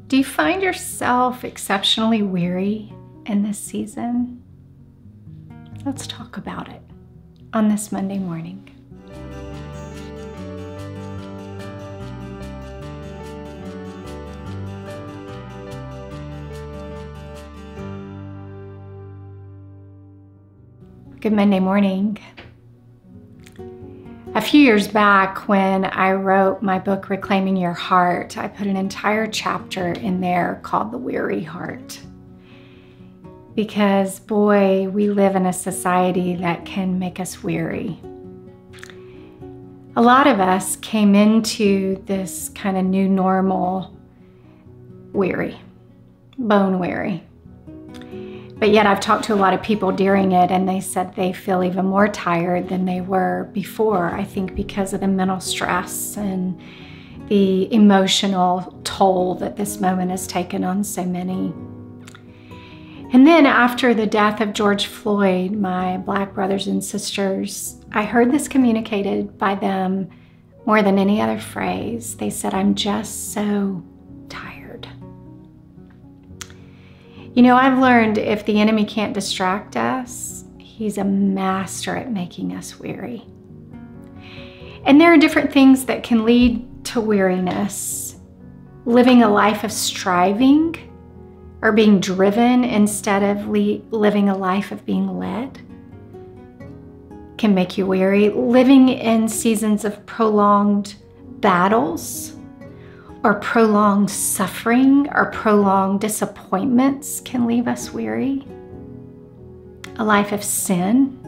Do you find yourself exceptionally weary in this season? Let's talk about it on this Monday morning. Good Monday morning. A few years back when I wrote my book, Reclaiming Your Heart, I put an entire chapter in there called The Weary Heart. Because boy, we live in a society that can make us weary. A lot of us came into this kind of new normal weary, bone weary. But yet I've talked to a lot of people during it and they said they feel even more tired than they were before, I think because of the mental stress and the emotional toll that this moment has taken on so many. And then after the death of George Floyd, my Black brothers and sisters, I heard this communicated by them more than any other phrase. They said, "I'm just so tired." You know, I've learned if the enemy can't distract us, he's a master at making us weary. And there are different things that can lead to weariness. Living a life of striving or being driven instead of living a life of being led can make you weary. Living in seasons of prolonged battles or prolonged suffering or prolonged disappointments can leave us weary. A life of sin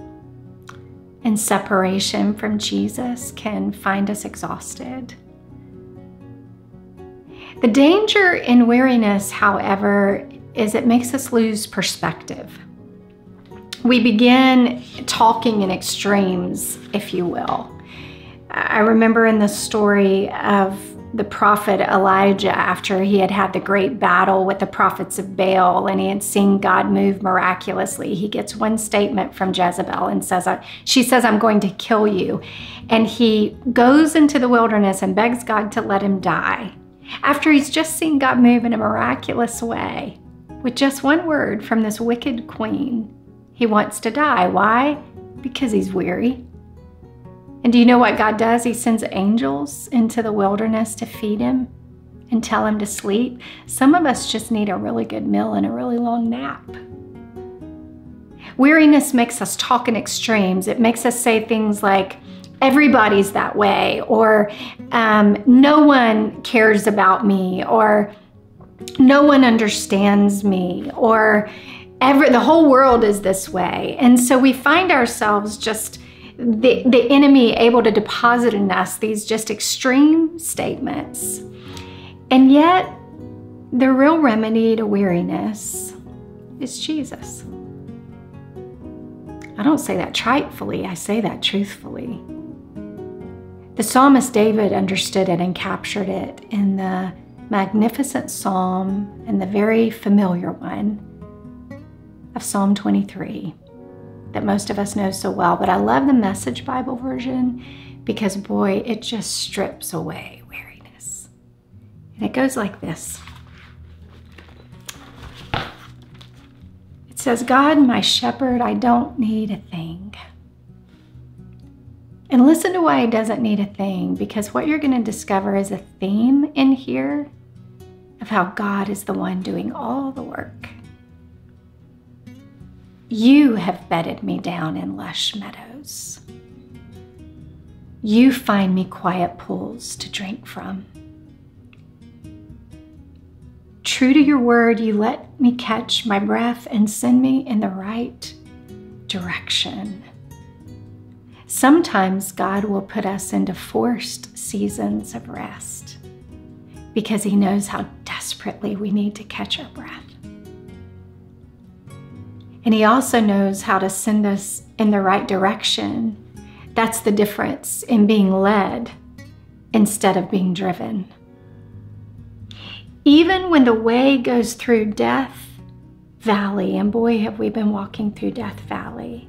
and separation from Jesus can find us exhausted. The danger in weariness, however, is it makes us lose perspective. We begin talking in extremes, if you will. I remember in the story of the prophet Elijah, after he had had the great battle with the prophets of Baal and he had seen God move miraculously, he gets one statement from Jezebel and she says, "I'm going to kill you." And he goes into the wilderness and begs God to let him die. After he's just seen God move in a miraculous way, with just one word from this wicked queen, he wants to die. Why? Because he's weary. And do you know what God does? He sends angels into the wilderness to feed him and tell him to sleep. Some of us just need a really good meal and a really long nap. Weariness makes us talk in extremes. It makes us say things like, everybody's that way, or no one cares about me, or no one understands me, or the whole world is this way. And so we find ourselves just the enemy able to deposit in us these just extreme statements. And yet, the real remedy to weariness is Jesus. I don't say that tritely, I say that truthfully. The psalmist David understood it and captured it in the magnificent psalm and the very familiar one of Psalm 23. That most of us know so well, but I love the Message Bible version because boy, it just strips away weariness. And it goes like this. It says, "God, my shepherd, I don't need a thing." And listen to why he doesn't need a thing, because what you're going to discover is a theme in here of how God is the one doing all the work. You have bedded me down in lush meadows. You find me quiet pools to drink from. True to your word, you let me catch my breath and send me in the right direction. Sometimes God will put us into forced seasons of rest because he knows how desperately we need to catch our breath. And he also knows how to send us in the right direction. That's the difference in being led instead of being driven. Even when the way goes through Death Valley, and boy, have we been walking through Death Valley.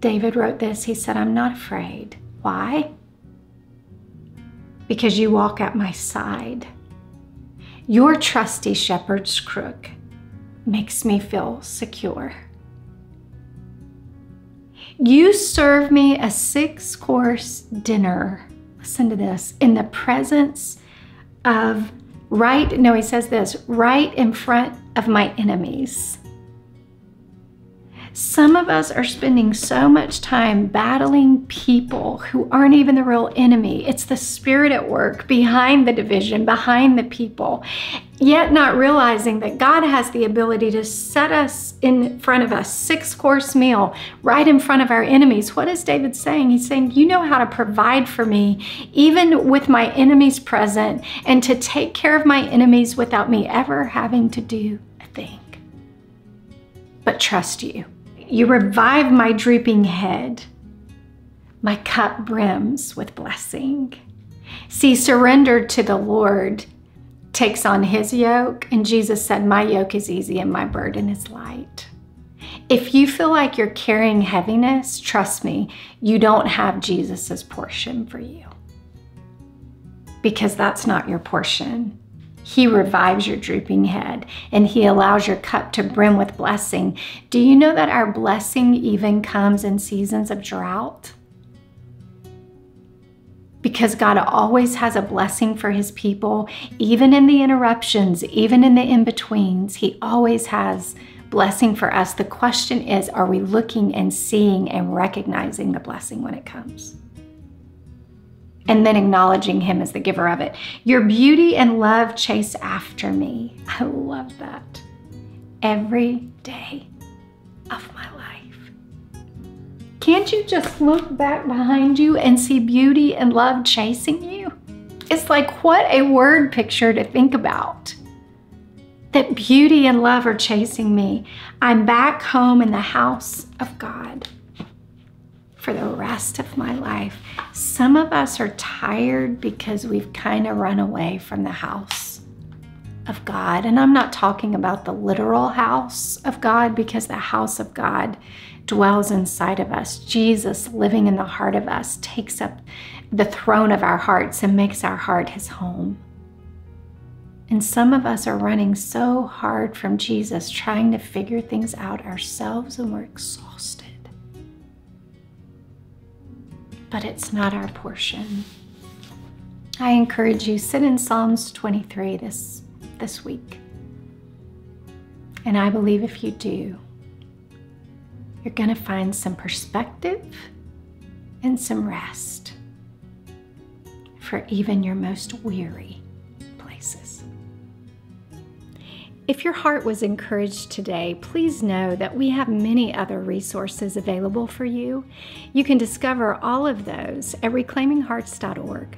David wrote this, he said, "I'm not afraid." Why? Because you walk at my side. Your trusty shepherd's crook makes me feel secure. You serve me a 6-course dinner. Listen to this. In the presence of right in front of my enemies. Some of us are spending so much time battling people who aren't even the real enemy. It's the spirit at work behind the division, behind the people, yet not realizing that God has the ability to set us in front of a 6-course meal right in front of our enemies. What is David saying? He's saying, you know how to provide for me, even with my enemies present, and to take care of my enemies without me ever having to do a thing but trust you. You revive my drooping head. My cup brims with blessing. See, surrendered to the Lord takes on his yoke, and Jesus said, my yoke is easy and my burden is light. If you feel like you're carrying heaviness, trust me, you don't have Jesus's portion for you, because that's not your portion. He revives your drooping head, and he allows your cup to brim with blessing. Do you know that our blessing even comes in seasons of drought? Because God always has a blessing for his people, even in the interruptions, even in the in-betweens. He always has blessing for us. The question is, are we looking and seeing and recognizing the blessing when it comes? And then acknowledging him as the giver of it. Your beauty and love chase after me. I love that. Every day of my life. Can't you just look back behind you and see beauty and love chasing you? It's like, what a word picture to think about. That beauty and love are chasing me. I'm back home in the house of God for the rest of my life. Some of us are tired because we've kind of run away from the house of God. And I'm not talking about the literal house of God, because the house of God dwells inside of us. Jesus living in the heart of us takes up the throne of our hearts and makes our heart his home. And some of us are running so hard from Jesus, trying to figure things out ourselves, and we're exhausted. But it's not our portion. I encourage you, sit in Psalms 23 this week. And I believe if you do, you're going to find some perspective and some rest for even your most weary places. If your heart was encouraged today, please know that we have many other resources available for you. You can discover all of those at reclaiminghearts.org.